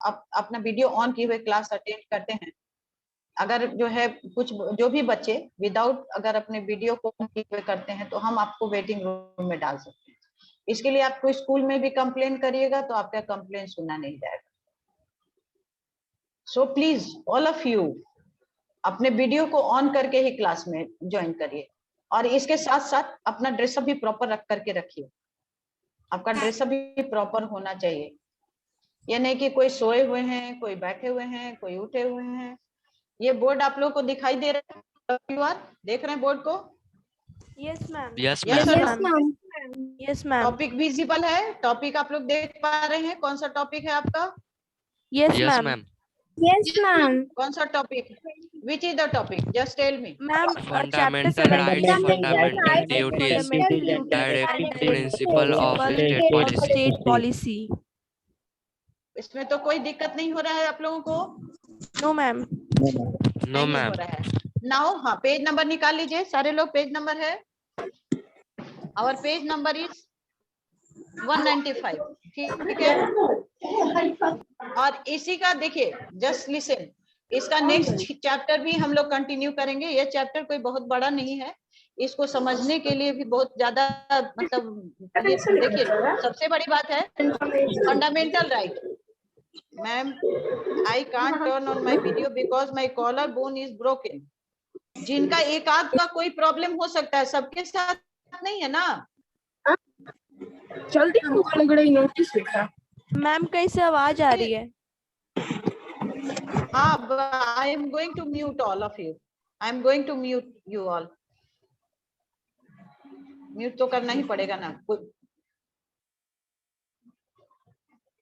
अपना video on किए हुए क्लास अटेंड करते हैं, अगर जो है कुछ जो भी बच्चे विदाउट अगर अपने वीडियो को ऑन किए हुए करते हैं तो हम आपको वेटिंग रूम में डाल सकते हैं। इसके लिए आपको स्कूल में भी कंप्लेन करिएगा तो आपका कंप्लेन सुना नहीं जाएगा। So please all of you अपने वीडियो को ऑन करके ही क्लास में ज्वाइन करिए, और इसके साथ साथ अपना ड्रेसअप भी प्रॉपर रख करके रखिए। आपका ड्रेसअप भी प्रॉपर होना चाहिए, ये नहीं कि कोई सोए हुए हैं, कोई बैठे हुए हैं, कोई उठे हुए हैं। ये बोर्ड आप लोगों को दिखाई दे रहा है? देख रहे हैं बोर्ड को? Yes ma'am. Yes Yes, ma'am. Ma'am. Yes ma'am. Topic visible है? टॉपिक आप लोग देख पा रहे हैं? कौन सा टॉपिक है आपका? Yes yes ma'am. Ma'am. Yes, ma'am. कौन सा topic? Which is the topic? Just tell me. Ma'am chapter Fundamental rights, 17 fundamental duties, directive principle of state policy. State policy. इसमें तो कोई दिक्कत नहीं हो रहा है आप लोगों को? No ma'am. No नहीं हो ma'am. रहा है। नाउ हाँ, पेज नंबर निकाल लीजिए सारे लोग। पेज नंबर है, और पेज नंबर इज 195। ठीक है, और इसी का देखिए, जस्ट लिसन, इसका नेक्स्ट चैप्टर भी हम लोग कंटिन्यू करेंगे। ये चैप्टर कोई बहुत बड़ा नहीं है, इसको समझने के लिए भी बहुत ज्यादा मतलब ये देखिए, सबसे बड़ी बात है fundamental right. Ma'am, I can't turn on my video because my collar bone is broken. जिनका एक आध का कोई प्रॉब्लम हो सकता है, सबके साथ नहीं है ना। जल्दी हमको लग रहा है नोटिस लिखा। मैम कैसे आवाज आ रही है? हाँ, I am going to mute all of you. I am going to mute you all. Mute तो करना ही पड़ेगा ना।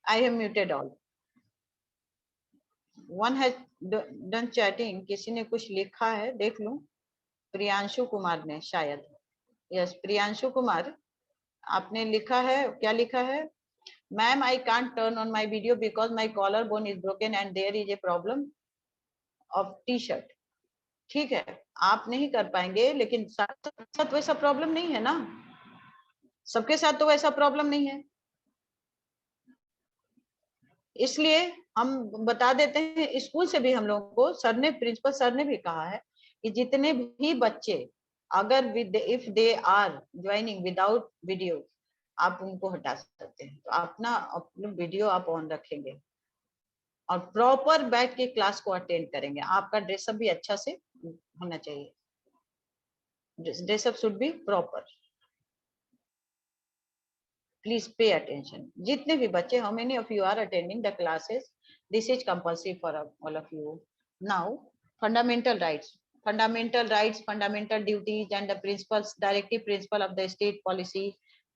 I have muted all. One has done chatting. किसी ने कुछ लिखा है, देख लूं। प्रियांशु कुमार ने शायद, यस प्रियांशु कुमार, आपने लिखा है, क्या लिखा है? Ma'am, I can't turn on my video because my collar bone is broken and there is a problem of T shirt. ठीक है, आप नहीं कर पाएंगे, लेकिन साथ साथ वैसा प्रॉब्लम नहीं है ना, सबके साथ तो वैसा प्रॉब्लम नहीं है। इसलिए हम बता देते हैं, स्कूल से भी हम लोगों को सर ने, प्रिंसिपल सर ने भी कहा है कि जितने भी बच्चे अगर if they are joining without video, आप उनको हटा सकते हैं। तो अपना वीडियो आप ऑन रखेंगे और प्रॉपर बैठ के क्लास को अटेंड करेंगे। आपका ड्रेसअप भी अच्छा से होना चाहिए, dress up should be proper. Please pay attention. जितने भी बच्चे, how many of you are attending the classes? This is compulsory for all of you. Now, fundamental rights, fundamental duties, and the principles, directive principle of the state policy.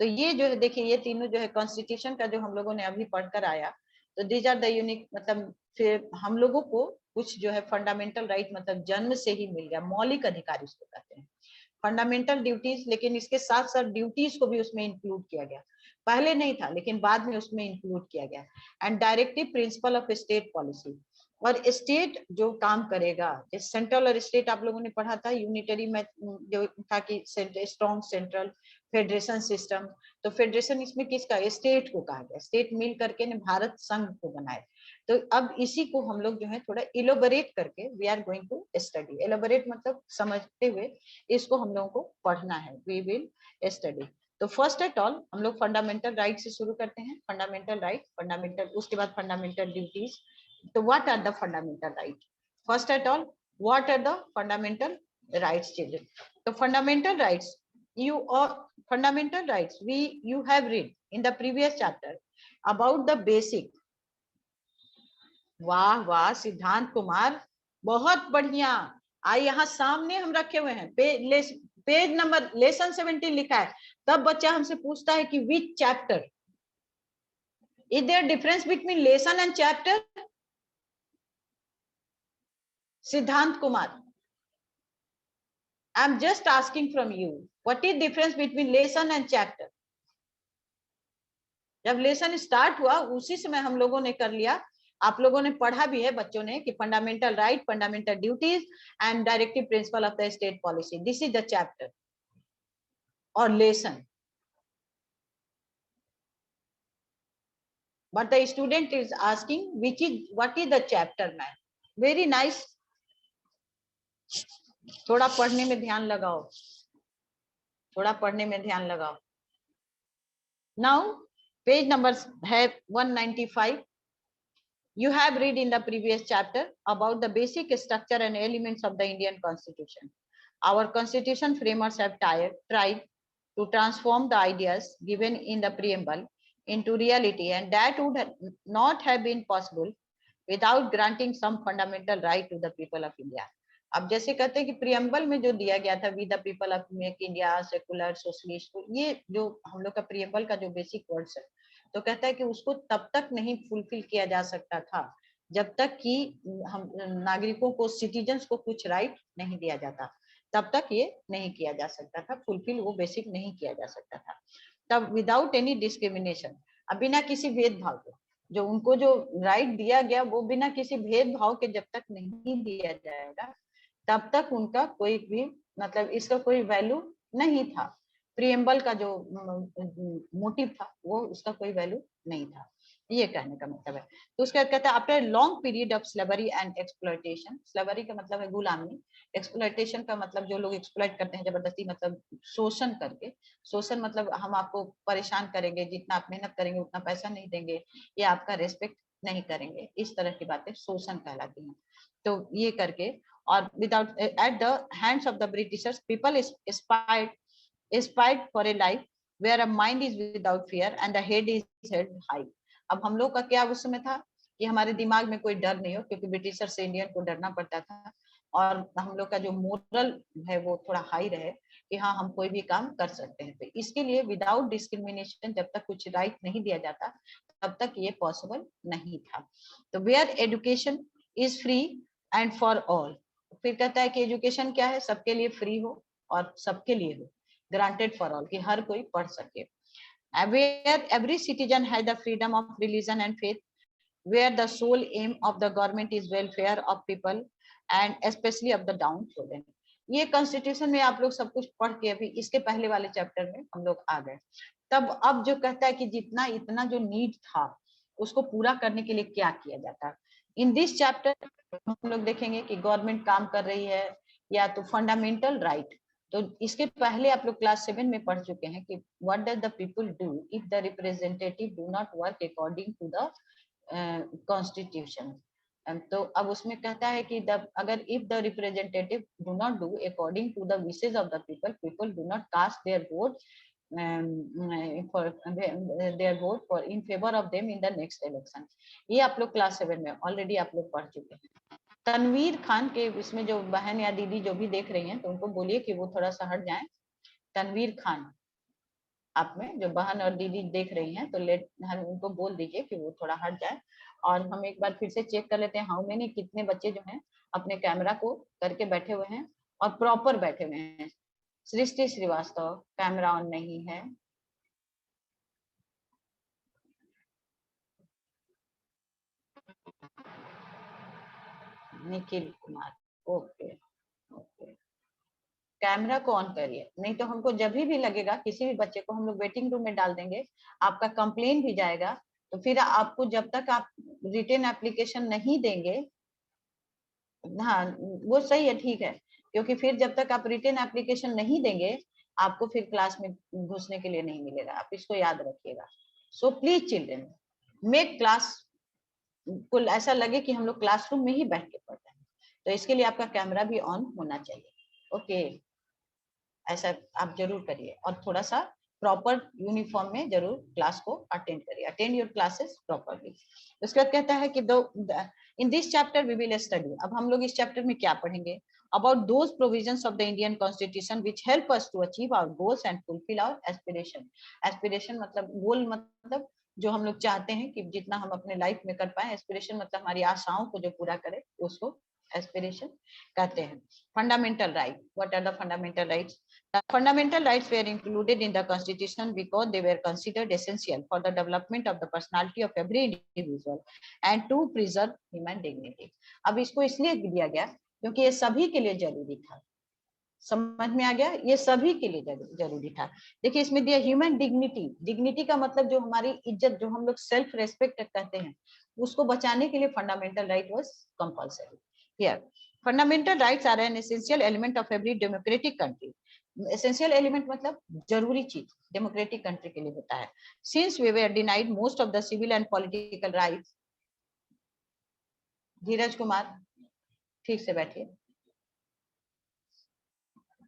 तो ये जो है, देखिए ये तीनों जो है कॉन्स्टिट्यूशन का जो हम लोगों ने अभी पढ़कर आया, तो दीज आर द यूनिक, मतलब फिर हम लोगों को कुछ जो है फंडामेंटल राइट मतलब जन्म से ही मिल गया, मौलिक अधिकार इसको कहते हैं। फंडामेंटल ड्यूटीज, लेकिन इसके साथ साथ ड्यूटीज को भी उसमें इंक्लूड किया गया। पहले नहीं था, लेकिन बाद में उसमें इंक्लूड किया गया। And directive principle of state policy, और स्टेट जो काम करेगा, सेंट्रल और स्टेट आप लोगों ने पढ़ा था यूनिटरी में, जो था कि स्ट्रॉन्ग सेंट्रल फेडरेशन सिस्टम। तो फेडरेशन इसमें किसका? स्टेट को कहा गया। स्टेट मिल करके ने भारत संघ को बनाया। तो अब इसी को हम लोग जो है थोड़ा इलोबरेट करके we are going to study. Elaborate मतलब समझते हुए इसको हम लोगों को पढ़ना है, वी विल स्टडी। तो फर्स्ट एट ऑल हम लोग फंडामेंटल राइट से शुरू करते हैं। फंडामेंटल राइट, फंडामेंटल, उसके बाद फंडामेंटल ड्यूटीज। तो what are the fundamental right? First at all, what are the fundamental rights children? तो fundamental rights, you or fundamental rights, you have read in the previous chapter about the basic। वाह वाह सिद्धांत कुमार, बहुत बढ़िया। आई यहाँ सामने हम रखे हुए हैं, पेज नंबर लेसन 17 लिखा है। तब बच्चा हमसे पूछता है कि which chapter? Is there difference between lesson and chapter? Siddhant Kumar, I am just asking from you, what is difference between lesson and chapter? जब लेसन स्टार्ट हुआ उसी समय हम लोगों ने कर लिया, आप लोगों ने पढ़ा भी है बच्चों ने कि fundamental right, fundamental duties and directive principle of the state policy, this is the chapter और lesson. but the student is asking what is the chapter, man. Very nice. थोड़ा पढ़ने में ध्यान लगाओ, थोड़ा पढ़ने में ध्यान लगाओ. Now page number है 195. You have read in the previous chapter about the basic structure and elements of the Indian Constitution. Our constitution framers have tried to transform the ideas given in the preamble into reality, and that would not have been possible without granting some fundamental right to the people of India. अब जैसे कहते हैं कि preamble में जो दिया गया था, we the people of make India secular socialist, ये जो हम लोग का प्रियम्बल का जो बेसिक वर्ड्स है, तो कहता है कि उसको तब तक नहीं फुलफिल किया जा सकता था जब तक कि हम नागरिकों को, सिटीजन्स को कुछ राइट नहीं दिया जाता, तब तक ये नहीं किया जा सकता था, फुलफिल वो बेसिक नहीं किया जा सकता था. तब विदाउट एनी डिस्क्रिमिनेशन, बिना किसी भेदभाव के, जो उनको जो राइट दिया गया वो बिना किसी भेदभाव के जब तक नहीं दिया जाएगा तब तक उनका कोई भी मतलब इसका कोई वैल्यू नहीं था. प्रियम्बल का जो मोटिव था वो उसका कोई वैल्यू नहीं था, ये कहने का मतलब है. तो उसके बाद कहता है after long period of slavery and exploitation. Slavery का मतलब है गुलामी, एक्सप्लॉयटेशन का मतलब जो लोग एक्सप्लॉयट करते हैं जबरदस्ती, मतलब शोषण करके. शोषण मतलब हम आपको परेशान करेंगे, जितना आप मेहनत करेंगे उतना पैसा नहीं देंगे, या आपका रेस्पेक्ट नहीं करेंगे, इस तरह की बातें शोषण कहलाती हैं. तो ये करके, और without at the hands of the Britishers people aspired for a life where a mind is without fear and the head is held high. अब हम लोग का क्या उस समय था कि हमारे दिमाग में कोई डर नहीं हो, क्योंकि ब्रिटिशर से इंडियन को डरना पड़ता था, और हम लोग का जो मोरल है वो थोड़ा हाई रहे कि हाँ हम कोई भी काम कर सकते हैं. तो इसके लिए विदाउट डिस्क्रिमिनेशन जब तक कुछ राइट नहीं दिया जाता तब तक ये पॉसिबल नहीं था. तो where education is free and for all. फिर कहता है कि एजुकेशन क्या है, सबके लिए फ्री हो और सबके लिए हो, ग्रांटेड फॉर ऑल, कि हर कोई पढ़ सके. Where every citizen has the freedom of religion and faith, where the sole aim of the government is welfare of people and especially of the downtrodden. ये कॉन्स्टिट्यूशन में आप लोग सब कुछ पढ़ के अभी इसके पहले वाले चैप्टर में हम लोग आ गए. तब अब जो कहता है कि जितना इतना जो नीड था उसको पूरा करने के लिए क्या किया जाता है. इन दिस चैप्टर हम लोग देखेंगे कि गवर्नमेंट काम कर रही है, या तो फंडामेंटल राइट. तो इसके पहले आप लोग क्लास 7 में पढ़ चुके हैं कि what does the people do if the representative do not work according to the constitution. तो अब उसमें कहता है कि अगर if the representative do not do according to the wishes of the people do not cast their vote for in favour of them in the next election. ये आप लोग क्लास 7 में ऑलरेडी आप लोग पढ़ चुके हैं. तनवीर खान के इसमें जो बहन या दीदी जो भी देख रही हैं तो उनको बोलिए कि वो थोड़ा सा हट जाएं. तनवीर खान, आप में जो बहन और दीदी देख रही हैं तो हम उनको बोल दीजिए कि वो थोड़ा हट जाए. और हम एक बार फिर से चेक कर लेते हैं हाउ मेनी, कितने बच्चे जो हैं अपने कैमरा को करके बैठे हुए हैं और प्रॉपर बैठे हुए हैं. सृष्टि श्रीवास्तव कैमरा ऑन नहीं है. Nikhil Kumar, okay okay, camera को ऑन करिए, नहीं तो हमको जब भी लगेगा किसी भी बच्चे को हम लोग वेटिंग रूम में डाल देंगे, आपका कंप्लेन भी जाएगा. तो फिर आपको जब तक आप रिटन एप्लीकेशन नहीं देंगे, हाँ वो सही है, ठीक है, क्योंकि फिर जब तक आप रिटन एप्लीकेशन नहीं देंगे आपको फिर क्लास में घुसने के लिए नहीं मिलेगा. आप इसको याद रखिएगा. So please children make class को ऐसा लगे कि हम लोग क्लासरूम में ही बैठ के पढ़ रहे हैं. तो इसके लिए आपका कैमरा भी ऑन होना चाहिए. ओके, ऐसा आप जरूर करिए और थोड़ा सा प्रॉपर यूनिफॉर्म में जरूर क्लास को अटेंड करिए. Attend your classes properly. उसके बाद कहता है कि in this chapter we will study. अब हम लोग इस चैप्टर में क्या पढ़ेंगे? About those provisions of the Indian constitution which help us to achieve our goals and fulfil our aspiration. Aspiration मतलब गोल, मतलब जो हम लोग चाहते हैं कि जितना हम अपने लाइफ में कर पाए. एस्पिरेशन मतलब हमारी आशाओं को जो पूरा करे उसको एस्पिरेशन कहते हैं. Fundamental right, what are the fundamental rights? The fundamental rights were included in the constitution because they were considered essential for the development of the personality of every individual and to preserve human dignity. अब इसको इसलिए दिया गया क्योंकि ये सभी के लिए जरूरी था. समझ में आ गया? ये सभी के लिए जरूरी था। देखिए इसमें दिया ह्यूमन डिग्निटी। डिग्निटी का मतलब जो हमारी इज्जत, जो हम लोग सेल्फ रेस्पेक्ट कहते हैं, उसको बचाने के लिए fundamental right was compulsory. Here fundamental rights are an essential element of every democratic country. Essential element मतलब जरूरी चीज डेमोक्रेटिक कंट्री के लिए होता है। Since we were denied most of the civil and political rights, Dheeraj Kumar ठीक से बैठिए,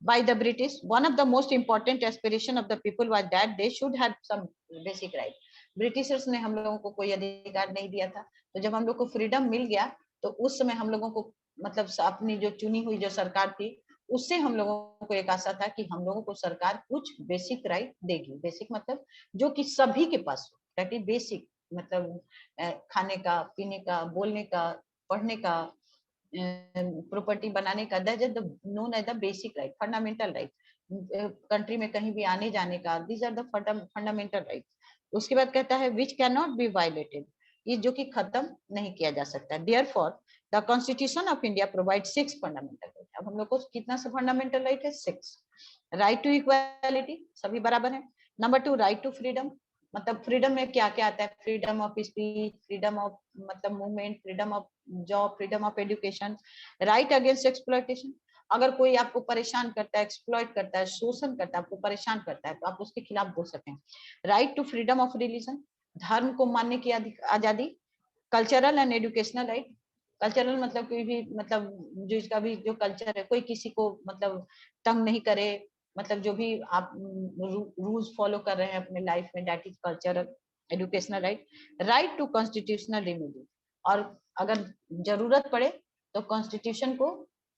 by the British, one of the most important aspiration of the people was that they should have some basic right. Britishers ने हम लोगों को कोई अधिकार नहीं दिया था, तो जब हम लोग को फ्रीडम मिल गया तो उस समय हम लोगों को मतलब अपनी जो चुनी हुई जो सरकार थी उससे हम लोगों को एक आशा था कि हम लोगों को सरकार कुछ बेसिक राइट देगी। बेसिक मतलब जो कि सभी के पास हो, दैट इज बेसिक मतलब खाने का, पीने का, बोलने का, पढ़ने का, प्रॉपर्टी बनाने का, that is the known as the basic right, fundamental right. Country में कहीं भी आने जाने का, these are the fundamental right. उसके बाद कहता है which can not be violated, ये जो कि खत्म नहीं किया जा सकता। Therefore the constitution of India provide 6 fundamental right. अब हम लोग को कितना सा फंडामेंटल राइट है? 6। राइट टू इक्वालिटी, सभी बराबर है। नंबर 2 राइट टू फ्रीडम, मतलब फ्रीडम में क्या क्या आता है? Freedom of speech, freedom of मतलब movement, freedom of job, freedom of education. Right against exploitation, अगर कोई आपको परेशान करता है, एक्सप्लॉइट करता है, शोषण करता है, आपको परेशान करता है, तो आप उसके खिलाफ बोल सकते हैं। Right to freedom of religion, धर्म को मानने की आजादी। Cultural and educational right, cultural मतलब कोई भी मतलब जो इसका भी जो कल्चर है, कोई किसी को मतलब तंग नहीं करे, मतलब जो भी आप रूल्स फॉलो कर रहे हैं अपने लाइफ में, that is cultural educational right. Right to constitutional remedy, और अगर जरूरत पड़े तो कॉन्स्टिट्यूशन को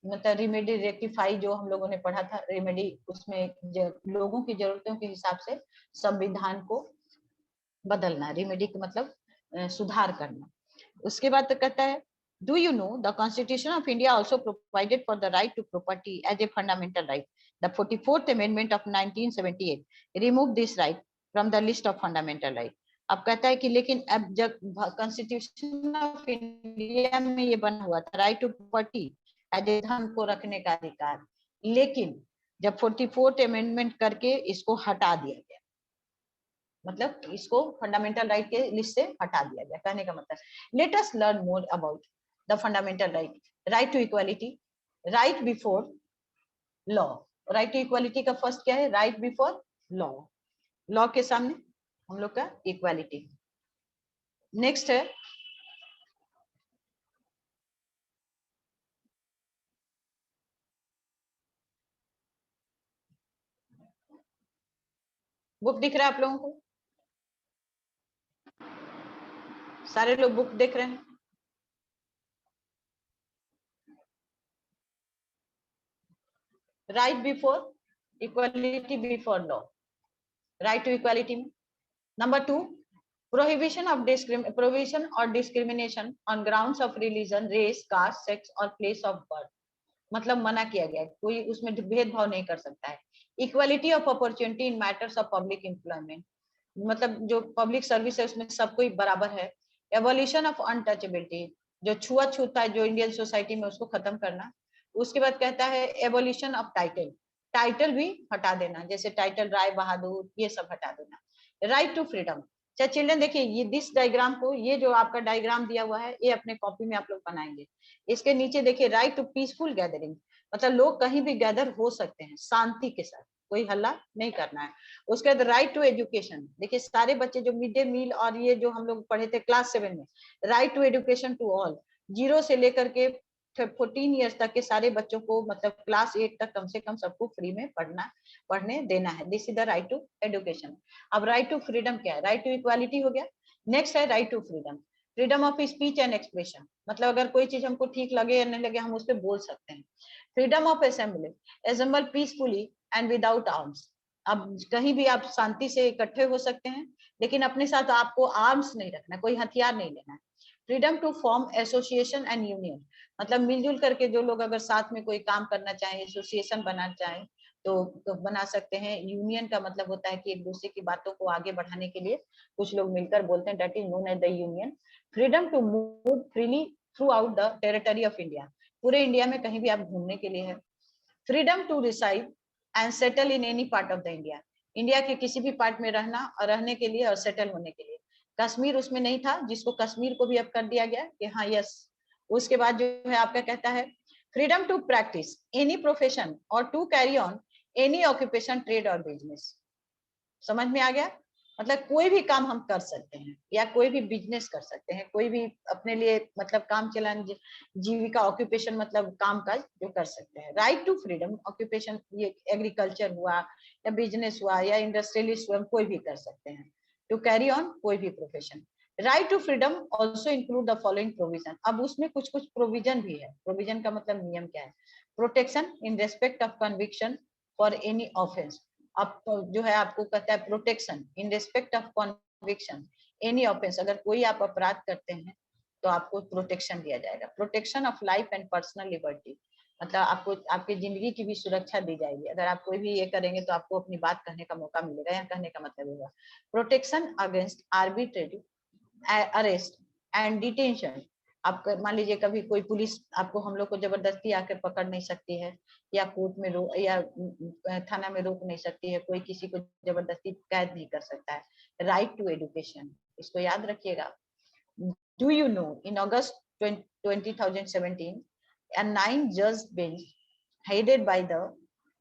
मतलब रिमेडी रेक्टिफाई, जो हम लोगों ने पढ़ा था रेमेडी, उसमें लोगों की जरूरतों के हिसाब से संविधान को बदलना, रिमेडी का मतलब सुधार करना। उसके बाद तो कहता है do you know the constitution of India also provided for the right to property as a fundamental right. The 44th amendment of 1978 remove this right from the list of fundamental right. अब कहता है कि लेकिन अब जब constitution of India में ये बना हुआ था right to property as a धन को रखने का अधिकार, लेकिन जब 44th अमेंडमेंट करके इसको हटा दिया गया, मतलब इसको फंडामेंटल राइट के लिस्ट से हटा दिया गया। कहने का मतलब let us learn more about the fundamental right. Right to equality, right before law. Right to equality का फर्स्ट क्या है? राइट बिफोर लॉ, लॉ के सामने हम लोग का इक्वालिटी। नेक्स्ट है बुक दिख रहा है आप लोगों को? सारे लोग बुक देख रहे हैं? Right before equality before law, right to equality में number 2 prohibition or discrimination on grounds of religion, race, caste, sex or place of birth, मतलब मना किया गया है, कोई उसमें भेदभाव नहीं कर सकता है। Equality of opportunity in matters of public employment, मतलब जो पब्लिक सर्विस है उसमें सब कोई बराबर है। एवोल्यूशन ऑफ अनटचेबिलिटी, जो छुआछूत है जो इंडियन सोसाइटी में उसको खत्म करना। उसके बाद कहता है एवोल्यूशन ऑफ टाइटल, टाइटल भी हटा देना, जैसे टाइटल राय बहादुर ये सब हटा देना। Right to freedom. अच्छा चिल्ड्रन देखिए ये दिस डायग्राम को, ये जो आपका डायग्राम दिया हुआ है ये अपने कॉपी में आप लोग बनाएंगे। इसके नीचे देखिए राइट टू पीसफुल गैदरिंग, मतलब लोग कहीं भी गैदर हो सकते हैं शांति के साथ, कोई हल्ला नहीं करना है। उसके बाद राइट टू एजुकेशन, देखिए सारे बच्चे जो मिड डे मील और ये जो हम लोग पढ़े थे क्लास 7 में, right to education to all, 0 से लेकर के 14 ईयर्स तक के सारे बच्चों को मतलब क्लास 8 तक कम से कम सबको फ्री में पढ़ने देना है। This is the right to education. अब राइट टू फ्रीडम क्या है? राइट टू इक्वालिटी हो गया। नेक्स्ट है right to freedom, freedom of speech and expression, मतलब अगर कोई चीज हमको ठीक लगे या नहीं लगे हम उस पर बोल सकते हैं। Freedom of assembly, assemble peacefully and without arms, अब कहीं भी आप शांति से इकट्ठे हो सकते हैं लेकिन अपने साथ आपको आर्म्स नहीं रखना, कोई हथियार नहीं लेना है। Freedom to form association and union, मतलब मिलजुल करके जो लोग अगर साथ में कोई काम करना चाहें, एसोसिएशन बनाना चाहें तो बना सकते हैं। यूनियन का मतलब होता है कि एक दूसरे की बातों को आगे बढ़ाने के लिए कुछ लोग मिलकर बोलते हैं, that is known as the union. Freedom to move freely throughout the territory of India, पूरे इंडिया में कहीं भी आप घूमने के लिए है। Freedom to reside and settle in any part of the India, India के किसी भी पार्ट में रहना और रहने के लिए और सेटल होने के लिए। कश्मीर उसमें नहीं था, जिसको कश्मीर को भी अब कर दिया गया कि हाँ यस। उसके बाद जो है आपका कहता है freedom to practice any profession और to carry on any occupation, trade और बिजनेस। समझ में आ गया? मतलब कोई भी काम हम कर सकते हैं या कोई भी बिजनेस कर सकते हैं, कोई भी अपने लिए मतलब काम चलाने, जीविका, ऑक्यूपेशन मतलब काम काज जो कर सकते हैं। राइट टू फ्रीडम ऑक्यूपेशन, ये एग्रीकल्चर हुआ या बिजनेस हुआ या इंडस्ट्रियलिस्ट हुआ, कोई भी कर सकते हैं। टू कैरी ऑन कोई भी profession. Right to freedom also include the following provision. अब उसमें कुछ कुछ प्रोविजन भी है। प्रोविजन का मतलब नियम क्या है? Protection in respect of conviction for any offence. अब जो है आपको कहता है protection in respect of conviction any offence, अगर कोई आप अपराध करते हैं तो आपको प्रोटेक्शन दिया जाएगा। Protection of life and personal liberty, मतलब आपको आपकी जिंदगी की भी सुरक्षा दी जाएगी। अगर आप कोई भी ये करेंगे तो आपको अपनी बात कहने का मौका मिलेगा, या कहने का मतलब होगा। Protection against arbitrary arrest and detention. आप मान लीजिए कभी कोई पुलिस आपको, हम लोग को जबरदस्ती आकर पकड़ नहीं सकती है, या कोर्ट में रोक या थाना में रोक नहीं सकती है, कोई किसी को जबरदस्ती कैद नहीं कर सकता है। राइट टू एजुकेशन, इसको याद रखिएगा। Do you no in August 2017 a 9-judge bench headed by the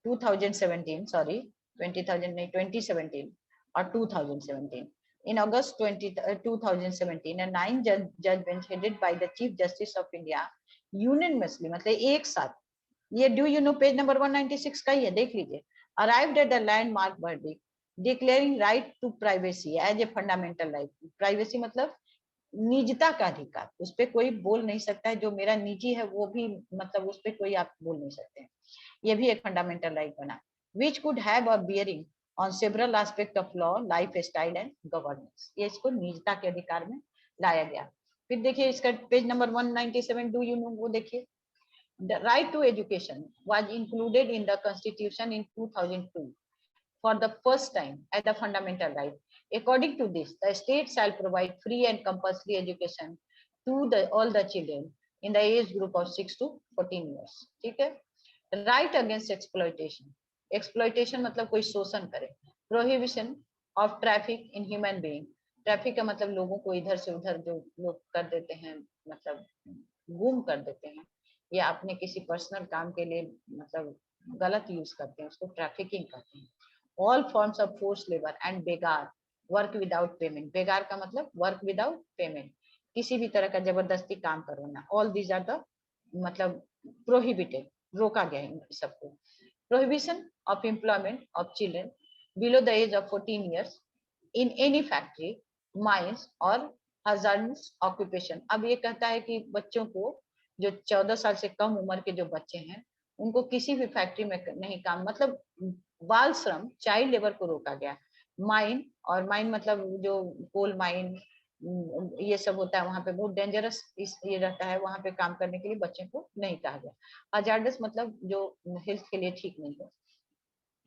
2017 sorry 20,000 नहीं 2017 और 2017 in August 2017 a 9-judge bench headed by the Chief Justice of India unanimously, मतलब एक साथ, ये do you know page number 196 का ही है, देख लीजिए। Arrived at the landmark verdict declaring right to privacy as a fundamental right. Privacy मतलब निजता का अधिकार, उस पर कोई बोल नहीं सकता है, जो मेरा निजी है वो भी मतलब उस पर कोई आप बोल नहीं सकते हैं, ये भी एक फंडामेंटल राइट बना। Which could have a bearing on several aspect of law, life style and governance, ये इसको निजता के अधिकार में लाया गया। फिर देखिए इसका page number 197 do you no, वो देखिए। The right to education was included in the Constitution in 2002 for the first time as a fundamental right. According to this, the state shall provide free and compulsory education to all the children in the age group of 6 to 14 years. ठीक है? Right against exploitation. Exploitation मतलब कोई शोषण करे. Prohibition of traffic in human being. Traffic का मतलब लोगों को इधर से उधर जो लोग कर देते हैं, मतलब गुम कर देते हैं, या अपने किसी पर्सनल काम के लिए मतलब गलत यूज करते हैं, उसको ट्रैफिकिंग कहते हैं। All forms of force labour and begar work without payment. Begar का मतलब वर्क विदाउट पेमेंट, किसी भी तरह का जबरदस्ती काम करवाना। ऑल दीज आर द मतलब प्रोहिबिटेड, रोका गया इन सबको। Prohibition of employment of children below the age of 14 years in any factory, mines और hazardous ऑक्यूपेशन। अब ये कहता है कि बच्चों को, जो 14 साल से कम उम्र के जो बच्चे हैं, उनको किसी भी फैक्ट्री में नहीं काम, मतलब बाल श्रम, चाइल्ड लेबर को रोका गया। माइन, और माइन मतलब जो कोल माइन ये सब होता है, वहां पे बहुत डेंजरस ये रहता है, वहां पे काम करने के लिए बच्चे को नहीं कहा गया। हजार्डस मतलब जो हेल्थ के लिए ठीक नहीं है।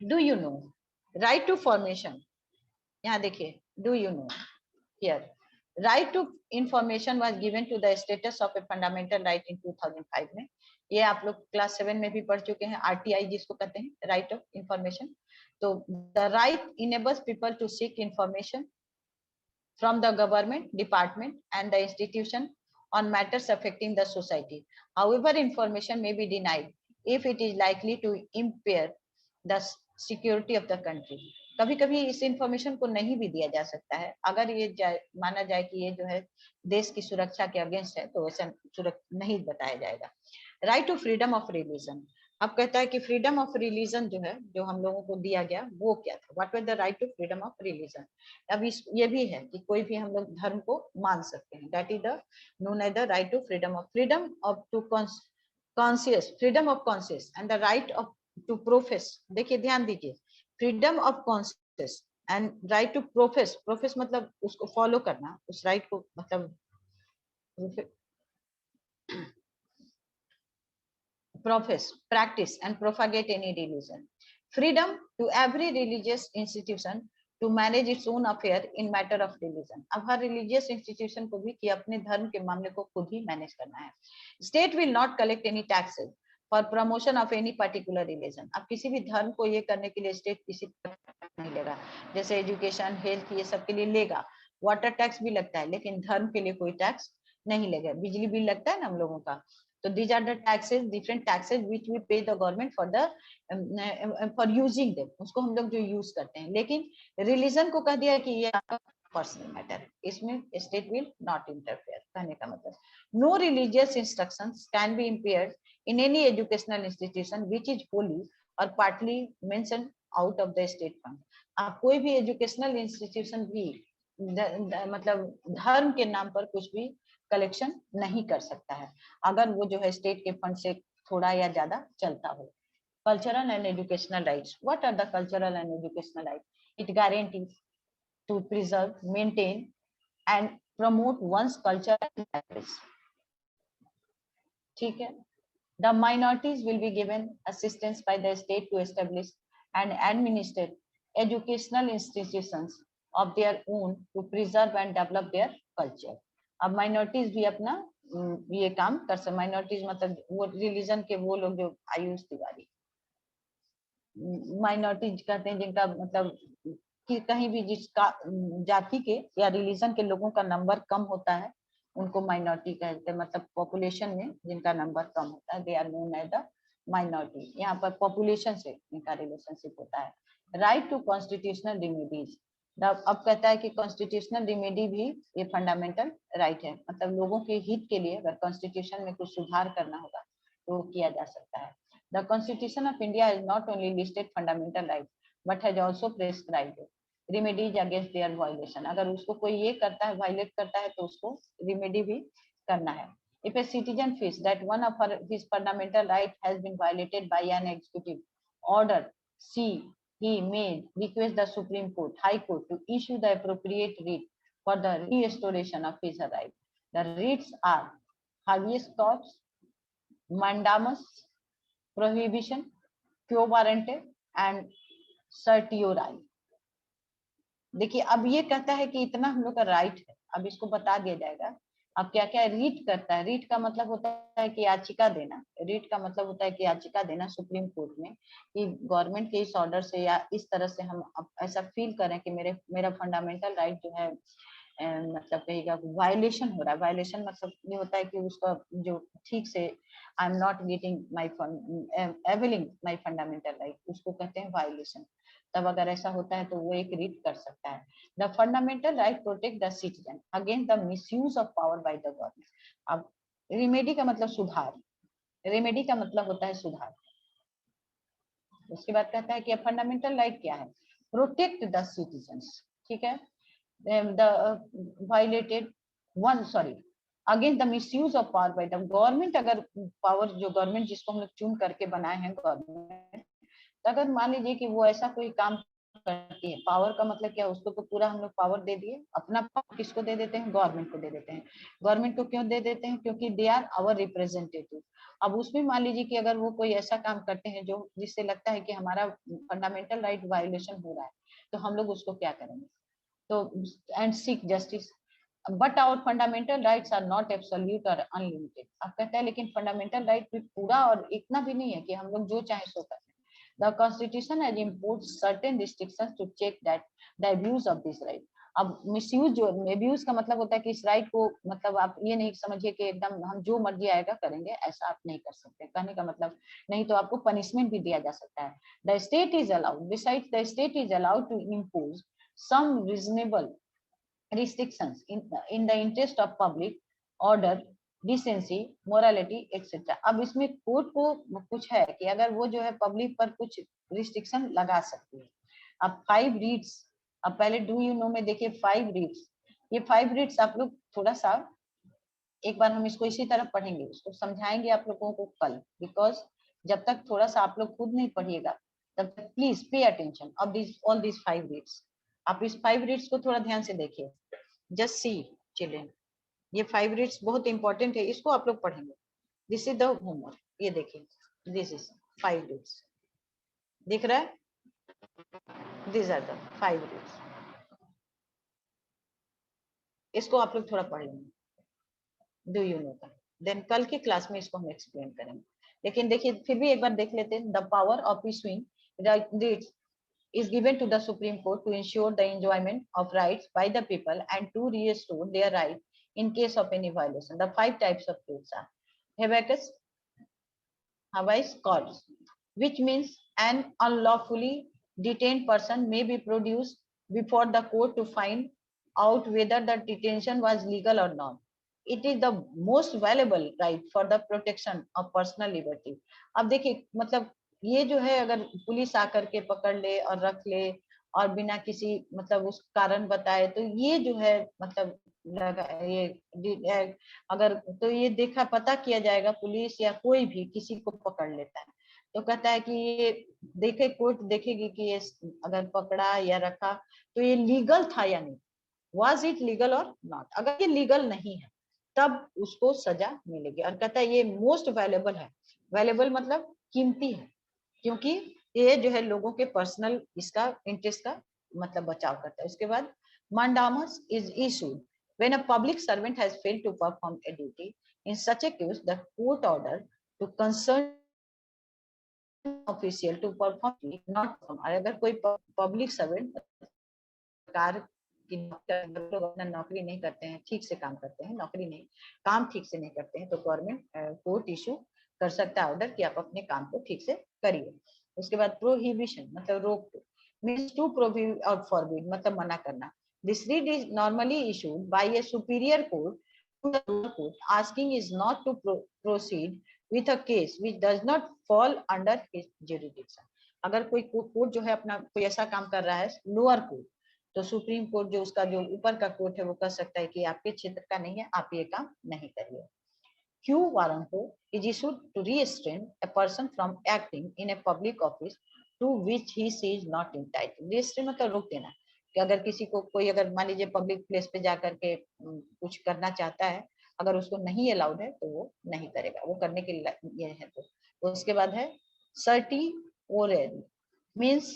Do you know right to formation, यहाँ देखिए do you know here right to information was given to the status of a fundamental right in 2005 में। ये आप लोग क्लास 7 में भी पढ़ चुके हैं, आरटीआई जिसको कहते हैं, राइट ऑफ इंफॉर्मेशन। तो the right enables people to seek information from the government department and the institution on matters affecting the society. However, information may be denied if it is likely to impair the security of the country. कभी कभी इस information को नहीं भी दिया जा सकता है, अगर ये माना जाए कि ये जो है देश की सुरक्षा के अगेंस्ट है, तो वैसा नहीं बताया जाएगा। Right to freedom of religion. अब कहता है कि फ्रीडम ऑफ रिलीजन जो है, जो हम लोगों को दिया गया, वो क्या था? What was the right to freedom of religion. अब ये भी है कि कोई भी हम लोग धर्म को मान सकते हैं, that is the known as the right to freedom of to conscious, freedom of conscious and the right of to profess. देखिए ध्यान दीजिए, freedom of conscious and right to profess. Profess मतलब उसको फॉलो करना, उस राइट को मतलब profess, practice and propagate any religion. Freedom to every religious institution to manage its own affair in matter of religion. अब हर religious institution को भी कि अपने धर्म के मामले को खुद ही मैनेज करना है। State will not collect any taxes for promotion of any particular religion. अब किसी भी धर्म को ये करने के लिए स्टेट किसी नहीं लेगा, जैसे एजुकेशन, हेल्थ, ये सब के लिए लेगा। वाटर टैक्स भी लगता है, लेकिन धर्म के लिए कोई टैक्स नहीं लेगा। बिजली बिल लगता है ना हम लोगों का, तो these are the taxes, different taxes which we pay the government for using them, उसको हम लोग जो यूज करते हैं। लेकिन रिलीजन को कह दिया कि ये आपका पर्सनल मैटर, इसमें स्टेट विल नॉट इंटरफेयर। कहने का मतलब, no religious instructions can be impaired in any educational institution which is wholly or partly mentioned out of the state fund। आप कोई भी एजुकेशनल इंस्टीट्यूशन भी मतलब धर्म के नाम पर कुछ भी कलेक्शन नहीं कर सकता है, अगर वो जो है स्टेट के फंड से थोड़ा या ज्यादा चलता हो। Cultural and educational rights, what are the cultural and educational right? It guarantees to preserve, maintain and promote once culture and language. ठीक है। The minorities will be given assistance by the state to establish and administer educational institutions of their own to preserve and develop their culture। अब minorities भी अपना ये काम कर सकते। minorities मतलब वो रिलीजन के वो लोग जो आयुष तिवारी, माइनॉरिटीज कहते हैं जिनका मतलब कि कहीं भी जिसका जाति के या रिलीजन के लोगों का नंबर कम होता है उनको माइनॉरिटी कहते हैं, मतलब पॉपुलेशन में जिनका नंबर कम होता है, they are known as the minority. यहाँ पर पॉपुलेशन से इनका रिलेशनशिप होता है। राइट टू कॉन्स्टिट्यूशनल रिमेडीज, अब कहता है कि कॉन्स्टिट्यूशनल रिमेडी भी ये फंडामेंटल राइट है, मतलब लोगों के हित के लिए अगर कॉन्स्टिट्यूशन में कुछ सुधार करना होगा तो किया जा सकता है। The Constitution of India has not only listed fundamental rights but has also prescribed remedies against their violation। अगर उसको कोई ये करता है, वायलेट करता है, तो उसको रिमेडी भी करना है। If a citizen feels that one of his fundamental rights has been violated by an executive order, he may request the Supreme Court, High Court to issue the appropriate writ for the restoration of his right। The writs are habeas corpus, mandamus, prohibition, quo warranty and certiorari। देखिए अब ये कहता है कि इतना हम लोग का राइट है, अब इसको बता दिया जाएगा। अब क्या क्या रीट करता है? रीट का मतलब होता है कि याचिका देना, रीट का मतलब होता है कि याचिका देना सुप्रीम कोर्ट में कि गवर्नमेंट के इस ऑर्डर से या इस तरह से हम ऐसा फील करें कि मेरा फंडामेंटल राइट जो है मतलब कहेगा वायलेशन हो रहा है। वायलेशन मतलब ये होता है कि उसका जो ठीक से I am not getting my availing my fundamental right, उसको कहते हैं वायलेशन। तब अगर ऐसा होता है तो वो एक रीट कर सकता है। The fundamental right protect the citizen against the misuse of power by the government. अब रेमेडी का मतलब सुधार, रेमेडी का मतलब होता है सुधार। उसके बाद कहता है कि फंडामेंटल राइट क्या है? प्रोटेक्ट द सिटीजन्स, ठीक है, the violated one sorry against the misuse of power by the government। अगर पावर जो गवर्नमेंट जिसको हम लोग चुन करके बनाए हैं गवर्नमेंट, तो अगर मान लीजिए कि वो ऐसा कोई काम करती है, पावर का मतलब क्या, उसको तो पूरा हम लोग पावर दे दिए, अपना पावर किसको दे देते हैं? गवर्नमेंट को दे देते हैं। गवर्नमेंट को क्यों दे देते हैं? क्योंकि दे आर आवर रिप्रेजेंटेटिव। अब उसमें मान लीजिए कि अगर वो कोई ऐसा काम करते हैं जो जिससे लगता है कि हमारा फंडामेंटल राइट वायलेशन हो रहा है, तो हम लोग उसको क्या करेंगे? तो and seek justice. But our fundamental rights are not absolute और अनलिमिटेड। अब कहता है लेकिन फंडामेंटल राइट भी पूरा और इतना भी नहीं है कि हम लोग जो चाहे सो करें। The Constitution has imposed certain restrictions to check that the abuse of this right। अब मिसयूज जो एब्यूज का मतलब होता है कि इस राइट को मतलब आप ये नहीं समझिए कि एकदम हम जो मर्जी आएगा करेंगे, ऐसा आप नहीं कर सकते। कहने का मतलब नहीं तो आपको पनिशमेंट भी दिया जा सकता है। The state is allowed besides the state is allowed to impose some reasonable restrictions in the interest of public order, decency, morality etc। अब इसमें कोर्ट को कुछ है कि अगर वो जो है पब्लिक पर कुछ रिस्ट्रिक्शन लगा सकती है। अब 5 रीड्स, अब पहले डू यू नो में देखिए 5 रीड्स, ये 5 रीड्स आप लोग थोड़ा सा एक बार हम इसको इसी तरह पढ़ेंगे, उसको समझाएंगे आप लोगों को कल, बिकॉज जब तक थोड़ा सा आप लोग खुद नहीं पढ़िएगा तब तक please pay attention of this all this 5 reads. आप इस 5 रीड्स को थोड़ा ध्यान से देखिए, जस्ट सी चिल्ड्रन, ये 5 रीड्स बहुत इंपॉर्टेंट है, इसको आप लोग पढ़ेंगे। दिस इज द होमवर्क, ये देखिए, दिस इज 5 रीड्स, दिख रहा है? दिस आर द 5 रीड्स, इसको आप लोग थोड़ा पढ़ लेंगे, डू यू नो का। देन कल की क्लास में इसको हम एक्सप्लेन करेंगे। लेकिन देखिए फिर भी एक बार देख लेते हैं, the power of issuing rights is given to the Supreme Court to ensure the enjoyment of rights by the people and to restore their right in case of any violation. The 5 types of courts are habeas corpus, which means an unlawfully detained person may be produced before the court to find out whether the detention was legal or not. It is the most valuable right for the protection of personal liberty. अब देखिए मतलब ये जो है, अगर police आकर के पकड़ ले और रख ले और बिना किसी मतलब उस कारण बताए, तो ये जो है मतलब ये अगर तो ये देखा पता किया जाएगा, पुलिस या कोई भी किसी को पकड़ लेता है तो कहता है कि ये देखे, कोर्ट देखेगी कि ये अगर पकड़ा या रखा तो ये लीगल था या नहीं, वाज इट लीगल और नॉट। अगर ये लीगल नहीं है तब उसको सजा मिलेगी। और कहता है ये मोस्ट वैल्यूएबल है, वैल्यूएबल मतलब कीमती है, क्योंकि ये जो है लोगों के पर्सनल इसका इंटरेस्ट का मतलब बचाव करता है। उसके बाद mandamus is issued when a public servant has failed to perform a duty. In such a case, the court order to concerned official to perform not perform. अगर कोई पब्लिक सर्वेंट सरकार की लोग अपना नौकरी नहीं करते हैं, ठीक से काम करते हैं, नौकरी नहीं काम ठीक से नहीं करते हैं, तो गवर्नमेंट कोर्ट इशू कर सकता है ऑर्डर कि आप अपने काम को ठीक से करिए। उसके बाद प्रोहिबिशन मतलब रोक टोक, मीन्स टू प्रोहिबिट और फॉरबिड मतलब मना करना। This writ is normally issued by a superior court to the lower court, asking is not to proceed with a case which does not fall under his jurisdiction. अगर कोई court जो है अपना कोई ऐसा काम कर रहा है लोअर कोर्ट, तो सुप्रीम कोर्ट जो उसका जो ऊपर का कोर्ट है वो कह सकता है कि आपके क्षेत्र का नहीं है, आप ये काम नहीं करिए। Q warranto is issued to restrain a person from acting in a public office to which he is not entitled. Restrain मतलब रोक देना, कि अगर किसी को कोई अगर मान लीजिए पब्लिक प्लेस पे जाकर के कुछ करना चाहता है, अगर उसको नहीं अलाउड है तो वो नहीं करेगा, वो करने के लिए ये है। तो उसके बाद है certiorari, means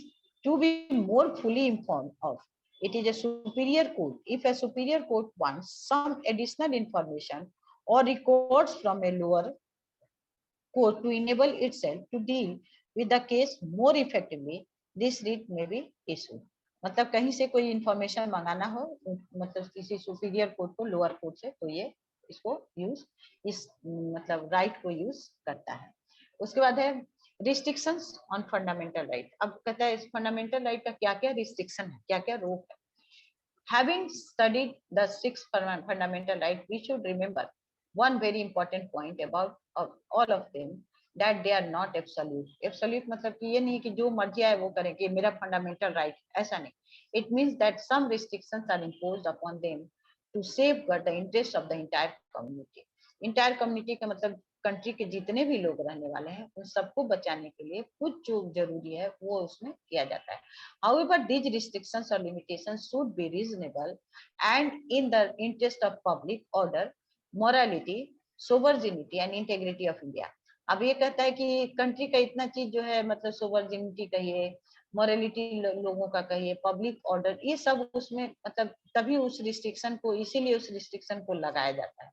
to be more fully informed of. It is a superior court. If a superior court wants some additional information or records from a lower court to enable itself to deal with the case more effectively, this writ may be issued. मतलब कहीं से कोई information मंगाना हो मतलब किसी superior court को lower court से, तो ये इसको यूज इस मतलब राइट को यूज करता है। उसके बाद है रिस्ट्रिक्शंस ऑन फंडामेंटल राइट। अब कहता है इस फंडामेंटल राइट का क्या क्या रिस्ट्रिक्शन है, क्या क्या रोक है। Having studied the 6 fundamental rights, we should remember one very important point about all of them, that they are not absolute. Absolute मतलब कि ये नहीं कि जो मर्जी आए वो करें कि मेरा फंडामेंटल राइट, ऐसा नहीं। It means that some restrictions are imposed upon them to safeguard the interest of the entire community. Entire community का मतलब कंट्री के जितने भी लोग रहने वाले हैं उन सबको बचाने के लिए कुछ जो जरूरी है वो उसमें किया जाता है। However, these restrictions or limitations should be reasonable and in the interest of public order, morality, sovereignty and integrity of India. अब ये कहता है कि कंट्री का इतना चीज जो है मतलब सोवर्जिनिटी कहिए, मोरालिटी लोगों का कहिए, पब्लिक ऑर्डर, ये सब उसमें मतलब तभी उस रिस्ट्रिक्शन को, इसीलिए उस रिस्ट्रिक्शन को लगाया जाता है।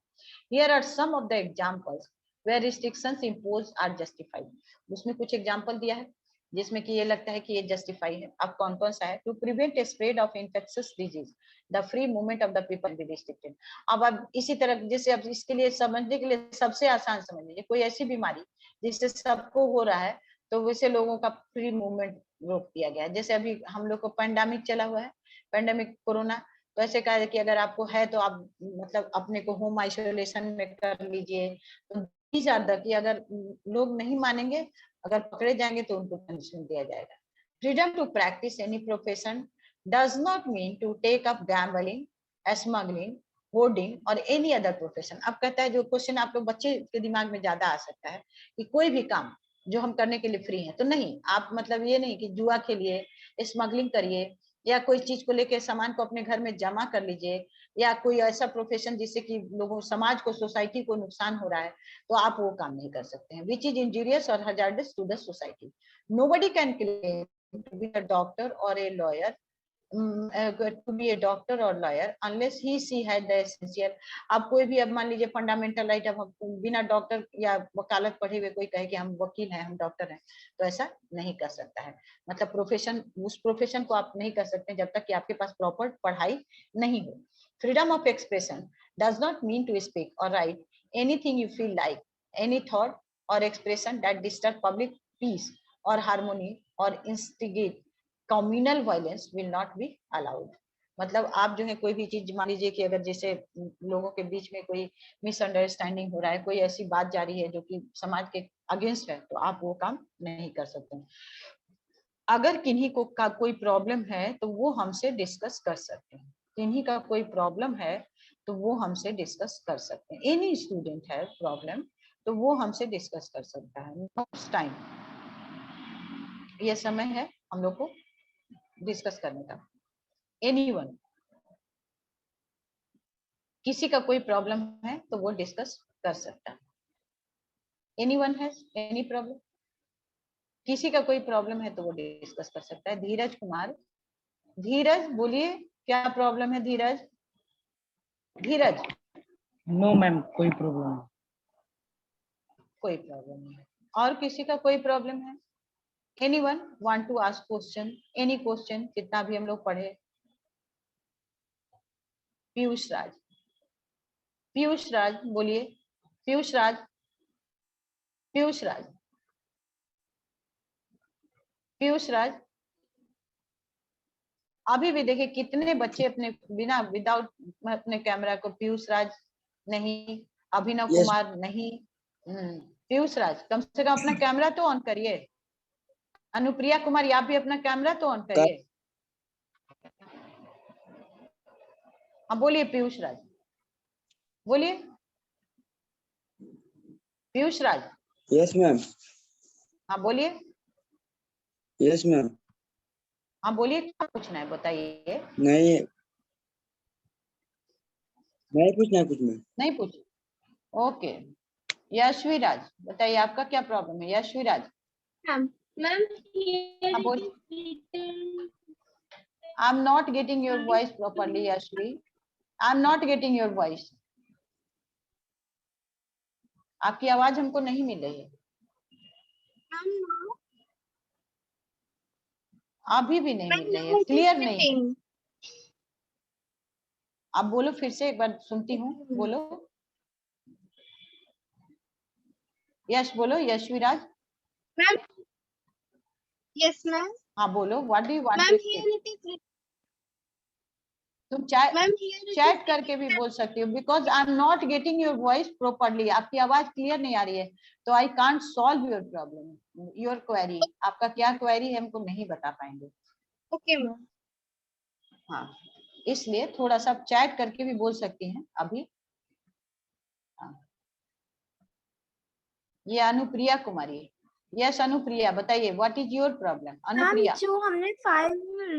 Here are some of the examples where restrictions imposed are justified. उसमें कुछ एग्जांपल दिया है जिसमें कि ये लगता है कि ये जस्टिफाई है। अब कौन कौन सा है? To prevent spread of infectious disease, the free movement of the people be restricted. अब इसी तरह जैसे अब इसके लिए समझने के लिए सबसे आसान समझ लीजिए, कोई ऐसी बीमारी जिससे सबको हो रहा है तो वैसे लोगों का फ्री मूवमेंट रोक दिया गया है। जैसे अभी हम लोग को पैंडेमिक चला हुआ है, पैंडेमिक कोरोना, तो ऐसे कहा कि अगर आपको है तो आप मतलब अपने को होम आइसोलेशन में कर लीजिए। तो these are the कि अगर लोग नहीं मानेंगे, अगर पकड़े जाएंगे तो उनको पनिशमेंट दिया जाएगा। Freedom to practice any profession does not mean to take up gambling, smuggling, hoarding और एनी अदर प्रोफेशन। अब कहता है जो क्वेश्चन आप लोग बच्चे के दिमाग में ज्यादा आ सकता है कि कोई भी काम जो हम करने के लिए फ्री हैं, तो नहीं, आप मतलब ये नहीं कि जुआ खेलिए, स्मगलिंग करिए या कोई चीज को लेके सामान को अपने घर में जमा कर लीजिए, या कोई ऐसा प्रोफेशन जिससे कि लोगों समाज को, सोसाइटी को नुकसान हो रहा है, तो आप वो काम नहीं कर सकते हैं। विच इज इंजूरियस और hazardous to the society. Nobody can claim to be a doctor और a lawyer to be a doctor or lawyer unless she had the essential. आप कोई भी अब मान लीजिए फंडामेंटल राइट, अब बिना डॉक्टर या वकालत पढ़े हुए कोई कहे कि हम वकील हैं, हम डॉक्टर हैं, तो ऐसा नहीं कर सकता है। मतलब प्रोफेशन, उस प्रोफेशन को आप नहीं कर सकते जब तक कि आपके पास प्रॉपर पढ़ाई नहीं हो। Freedom of expression does not mean to speak or write anything you feel like, any thought or expression that disturb public peace or harmony or instigate communal violence will not be allowed। मतलब आप जो है कोई भी चीज मान लीजिए कि अगर जैसे लोगों के बीच में कोई मिसअंडरस्टैंडिंग हो रहा है, कोई ऐसी बात जा रही है जो कि समाज के अगेंस्ट है, तो आप वो काम नहीं कर सकते। अगर किन्हीं को का कोई प्रॉब्लम है तो वो हमसे डिस्कस कर सकते हैं। किन्हीं का कोई प्रॉब्लम है तो वो हमसे डिस्कस कर सकते हैं। एनी स्टूडेंट है प्रॉब्लम तो वो हमसे डिस्कस कर सकता है। नेक्स्ट टाइम ये समय है हम लोग को डिस्कस करने का। एनीवन, किसी का कोई प्रॉब्लम है तो वो डिस्कस कर सकता है। एनीवन हैज एनी प्रॉब्लम, किसी का कोई प्रॉब्लम है तो वो डिस्कस कर सकता है। धीरज कुमार, धीरज बोलिए क्या प्रॉब्लम है धीरज? धीरज? नो मैम, कोई प्रॉब्लम नहीं। कोई प्रॉब्लम नहीं है। और किसी का कोई प्रॉब्लम है? Anyone want to ask question, any question, कितना भी हम लोग पढ़े। पीयूष राज, पीयूष राज बोलिए, पीयूष राज, पीयूष राज, पीयूष राज। अभी भी देखिए कितने बच्चे अपने बिना विदाउट अपने कैमरा को, पीयूष राज नहीं, अभिनव कुमार नहीं, पीयूष राज कम से कम अपना कैमरा तो ऑन करिए। अनुप्रिया कुमारी आप भी अपना कैमरा तो ऑन करिए। हाँ बोलिए पीयूष राज, बोलिए पीयूष राज। Yes ma'am. हाँ बोलिए। Yes ma'am. हाँ बोलिए, क्या पूछना है बताइए। नहीं पूछना है कुछ मैम। नहीं पूछ, ओके। यशवी राज बताइए आपका क्या प्रॉब्लम है? यशवी राज। मैम हाँ बोलिए। आई am not getting your voice properly Yashvi, I am not getting your voice. आपकी आवाज हमको नहीं मिल रही है। अभी भी नहीं मिल रही है, क्लियर नहीं है। आप बोलो फिर से एक बार, सुनती हूँ, बोलो। यश बोलो, यशविराज। Ma'am yes ma'am. हाँ बोलो, what do you want ma'am to hear speak? It is, तुम मैम हियर चैट करके भी बोल सकती हो, because I am not getting your voice properly. आपकी आवाज क्लियर नहीं आ रही है, तो I can't solve your problem, your query. आपका क्या क्वेरी है हमको नहीं बता पाएंगे। Okay ma'am. हाँ, इसलिए थोड़ा सा चैट करके भी बोल सकती हैं अभी। हाँ। ये अनुप्रिया कुमारी। यस अनुप्रिया बताइए, what is your problem? Anupriya. जो हमने 5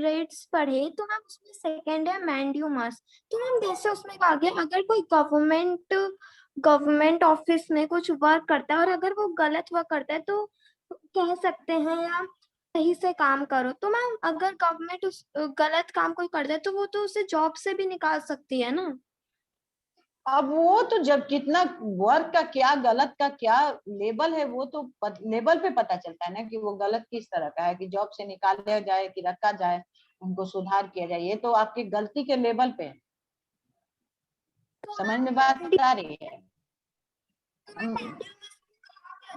रेट्स पढ़े तो मैम उसमें सेकंड है मैंड्यूमस। तो मैम जैसे उसमें कहा गया अगर कोई गवर्नमेंट ऑफिस में कुछ वर्क करता है और अगर वो गलत वर्क करता है तो कह सकते हैं या सही से काम करो। तो मैम अगर गवर्नमेंट उस गलत काम कोई करता है तो वो तो उसे जॉब से भी निकाल सकती है ना। अब वो तो जब कितना वर्क का क्या, गलत का क्या लेबल है, वो तो लेबल पे पता चलता है ना कि वो गलत किस तरह का है, कि जॉब से निकाला जाए कि रखा जाए, उनको सुधार किया जाए। ये तो आपकी गलती के लेवल पे है। समझ में बात आ रही है?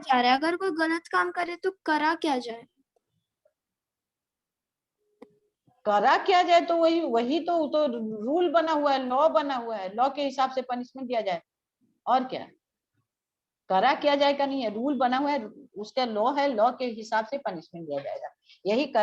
जा रहा है अगर कोई गलत काम करे तो करा क्या जाए? करा क्या जाए तो वही तो रूल बना हुआ है, लॉ बना हुआ है, लॉ के हिसाब से पनिशमेंट दिया जाए। और क्या करा क्या जाए का नहीं है, रूल बना हुआ है, उसका लॉ है, लॉ के हिसाब से पनिशमेंट दिया जाएगा। यही कर